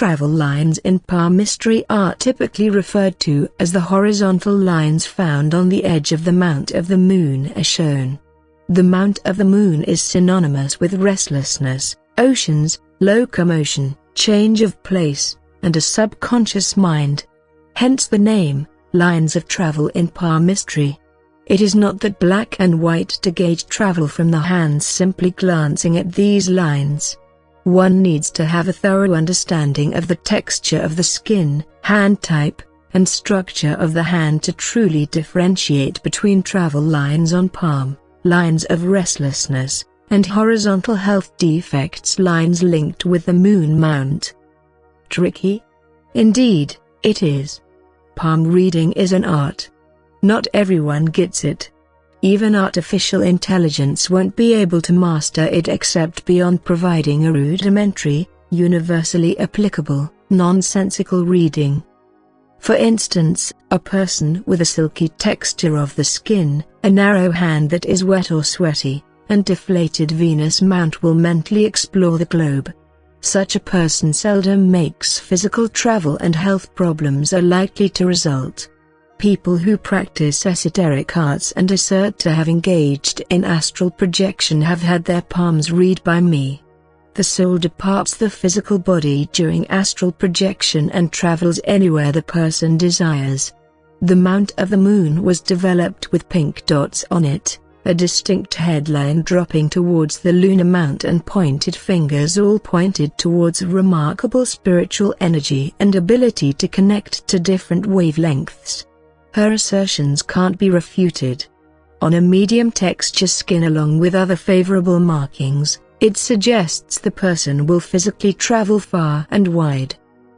travel lines in palmistry are typically referred to as the horizontal lines found on the edge of the mount of the moon as shown. The mount of the moon is synonymous with restlessness, oceans, locomotion, change of place, and a subconscious mind. Hence the name, lines of travel in palmistry. It is not that black and white to gauge travel from the hands simply glancing at these lines. One needs to have a thorough understanding of the texture of the skin, hand type, and structure of the hand to truly differentiate between travel lines on palm, lines of restlessness, and horizontal health defects, lines linked with the moon mount. Tricky? Indeed, it is. Palm reading is an art. Not everyone gets it. Even artificial intelligence won't be able to master it except beyond providing a rudimentary, universally applicable, nonsensical reading. For instance, a person with a silky texture of the skin, a narrow hand that is wet or sweaty, and deflated Venus mount will mentally explore the globe. Such a person seldom makes physical travel, and health problems are likely to result. People who practice esoteric arts and assert to have engaged in astral projection have had their palms read by me. The soul departs the physical body during astral projection and travels anywhere the person desires. The mount of the moon was developed with pink dots on it, a distinct headline dropping towards the lunar mount, and pointed fingers all pointed towards remarkable spiritual energy and ability to connect to different wavelengths. Her assertions can't be refuted. On a medium texture skin along with other favorable markings, it suggests the person will physically travel far and wide.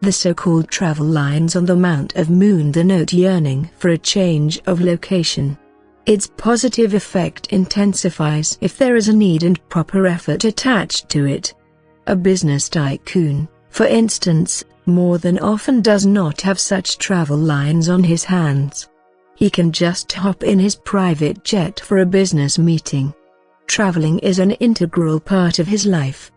The so-called travel lines on the mount of moon denote yearning for a change of location. Its positive effect intensifies if there is a need and proper effort attached to it. A business tycoon, for instance, more than often does not have such travel lines on his hands. He can just hop in his private jet for a business meeting. Traveling is an integral part of his life.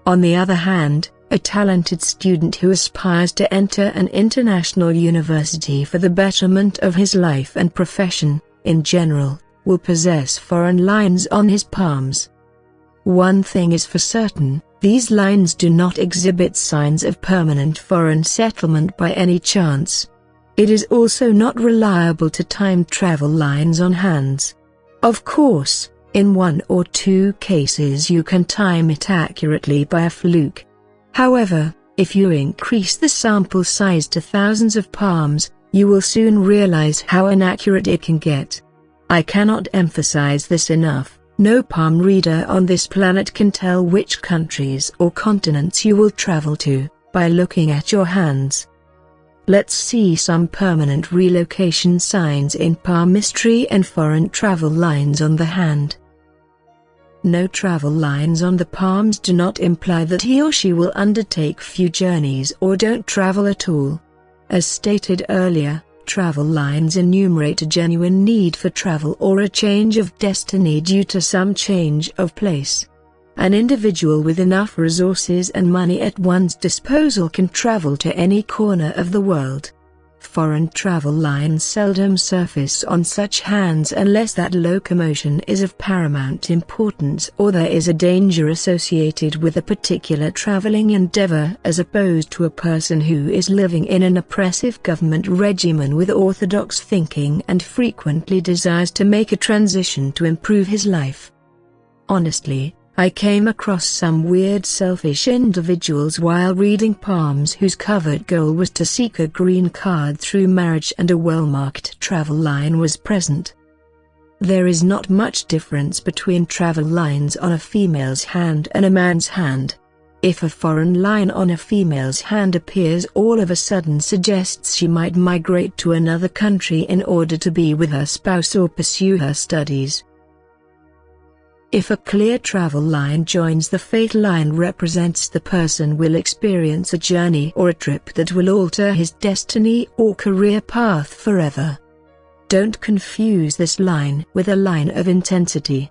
On the other hand, a talented student who aspires to enter an international university for the betterment of his life and profession, in general, will possess foreign lines on his palms. One thing is for certain, these lines do not exhibit signs of permanent foreign settlement by any chance. It is also not reliable to time travel lines on hands. Of course, in 1 or 2 cases you can time it accurately by a fluke. However, if you increase the sample size to thousands of palms, you will soon realize how inaccurate it can get. I cannot emphasize this enough. No palm reader on this planet can tell which countries or continents you will travel to, by looking at your hands. Let's see some permanent relocation signs in palmistry and foreign travel lines on the hand. No travel lines on the palms do not imply that he or she will undertake few journeys or don't travel at all. As stated earlier, travel lines enumerate a genuine need for travel or a change of destiny due to some change of place. An individual with enough resources and money at one's disposal can travel to any corner of the world. Foreign travel lines seldom surface on such hands unless that locomotion is of paramount importance or there is a danger associated with a particular traveling endeavor, as opposed to a person who is living in an oppressive government regimen with orthodox thinking and frequently desires to make a transition to improve his life. Honestly, I came across some weird selfish individuals while reading palms whose covert goal was to seek a green card through marriage, and a well-marked travel line was present. There is not much difference between travel lines on a female's hand and a man's hand. If a foreign line on a female's hand appears all of a sudden, suggests she might migrate to another country in order to be with her spouse or pursue her studies. If a clear travel line joins the fate line, represents the person will experience a journey or a trip that will alter his destiny or career path forever. Don't confuse this line with a line of intensity.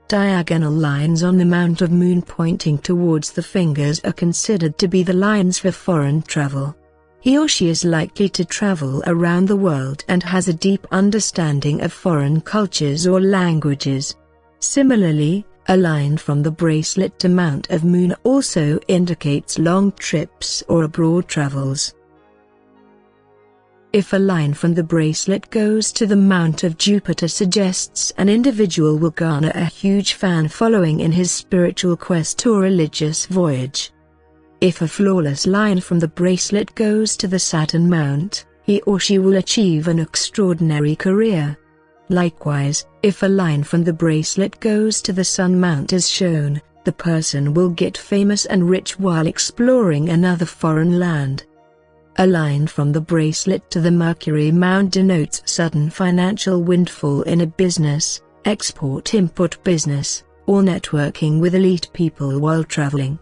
Diagonal lines on the Mount of Moon pointing towards the fingers are considered to be the lines for foreign travel. He or she is likely to travel around the world and has a deep understanding of foreign cultures or languages. Similarly, a line from the bracelet to Mount of Moon also indicates long trips or abroad travels. If a line from the bracelet goes to the Mount of Jupiter, suggests an individual will garner a huge fan following in his spiritual quest or religious voyage. If a flawless line from the bracelet goes to the Saturn Mount, he or she will achieve an extraordinary career. Likewise, if a line from the bracelet goes to the Sun Mount as shown, the person will get famous and rich while exploring another foreign land. A line from the bracelet to the Mercury Mount denotes sudden financial windfall in a business, export-import business, or networking with elite people while traveling.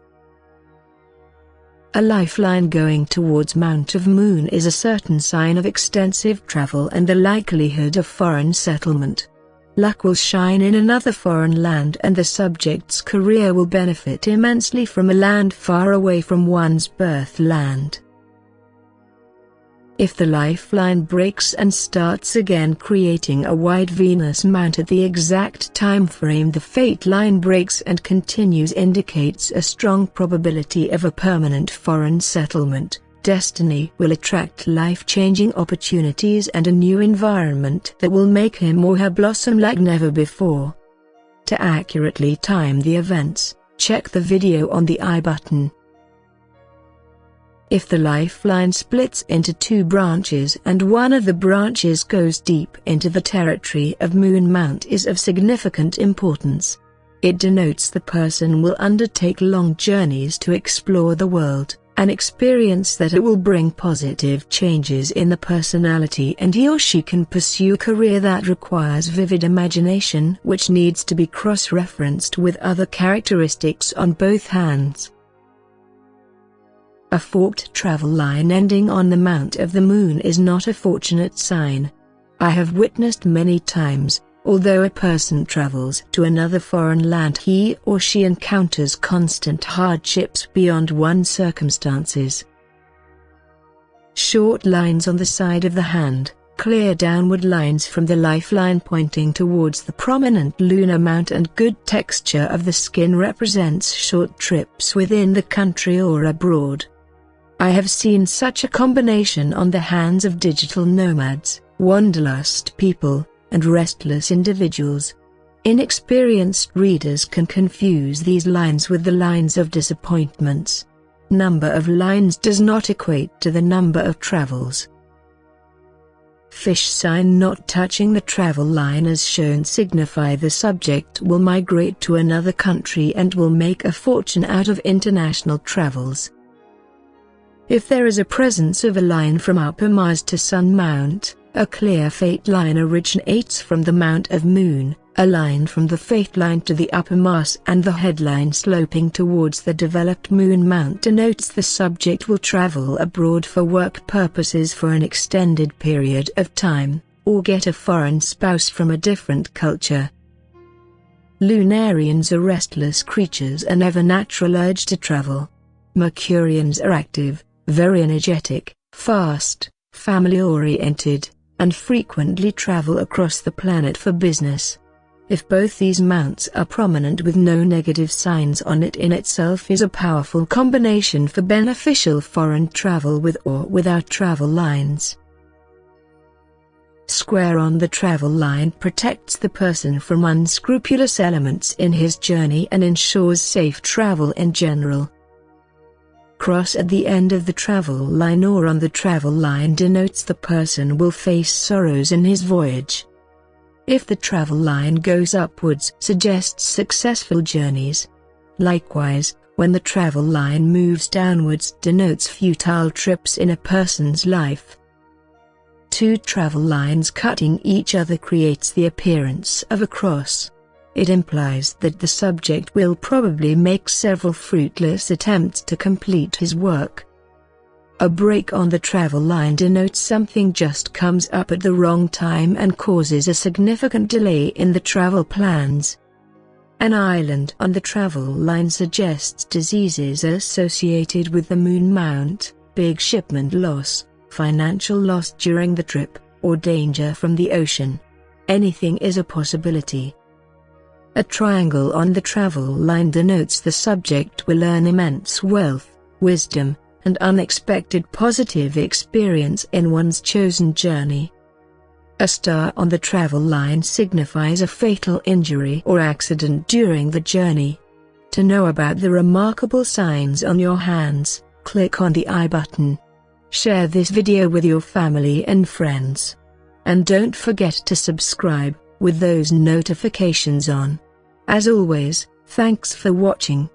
A lifeline going towards Mount of Moon is a certain sign of extensive travel and the likelihood of foreign settlement. Luck will shine in another foreign land and the subject's career will benefit immensely from a land far away from one's birth land. If the lifeline breaks and starts again, creating a wide Venus Mount at the exact time frame the fate line breaks and continues, indicates a strong probability of a permanent foreign settlement. Destiny will attract life-changing opportunities and a new environment that will make him or her blossom like never before. To accurately time the events, check the video on the I button. If the lifeline splits into two branches and one of the branches goes deep into the territory of Moon Mount is of significant importance. It denotes the person will undertake long journeys to explore the world, an experience that it will bring positive changes in the personality, and he or she can pursue a career that requires vivid imagination which needs to be cross-referenced with other characteristics on both hands. A forked travel line ending on the Mount of the Moon is not a fortunate sign. I have witnessed many times, although a person travels to another foreign land, he or she encounters constant hardships beyond one's circumstances. Short lines on the side of the hand, clear downward lines from the lifeline pointing towards the prominent lunar mount, and good texture of the skin represents short trips within the country or abroad. I have seen such a combination on the hands of digital nomads, wanderlust people, and restless individuals. Inexperienced readers can confuse these lines with the lines of disappointments. Number of lines does not equate to the number of travels. Fish sign not touching the travel line as shown signify the subject will migrate to another country and will make a fortune out of international travels. If there is a presence of a line from Upper Mars to Sun Mount, a clear fate line originates from the Mount of Moon, a line from the fate line to the Upper Mars and the headline sloping towards the developed Moon Mount denotes the subject will travel abroad for work purposes for an extended period of time, or get a foreign spouse from a different culture. Lunarians are restless creatures and have a natural urge to travel. Mercurians are active, very energetic, fast, family-oriented, and frequently travel across the planet for business. If both these mounts are prominent with no negative signs on it, in itself is a powerful combination for beneficial foreign travel with or without travel lines. Square on the travel line protects the person from unscrupulous elements in his journey and ensures safe travel in general. Cross at the end of the travel line or on the travel line denotes the person will face sorrows in his voyage. If the travel line goes upwards, suggests successful journeys. Likewise, when the travel line moves downwards, denotes futile trips in a person's life. Two travel lines cutting each other creates the appearance of a cross. It implies that the subject will probably make several fruitless attempts to complete his work. A break on the travel line denotes something just comes up at the wrong time and causes a significant delay in the travel plans. An island on the travel line suggests diseases associated with the moon mount, big shipment loss, financial loss during the trip, or danger from the ocean. Anything is a possibility. A triangle on the travel line denotes the subject will earn immense wealth, wisdom, and unexpected positive experience in one's chosen journey. A star on the travel line signifies a fatal injury or accident during the journey. To know about the remarkable signs on your hands, click on the I button. Share this video with your family and friends. And don't forget to subscribe, with those notifications on. As always, thanks for watching.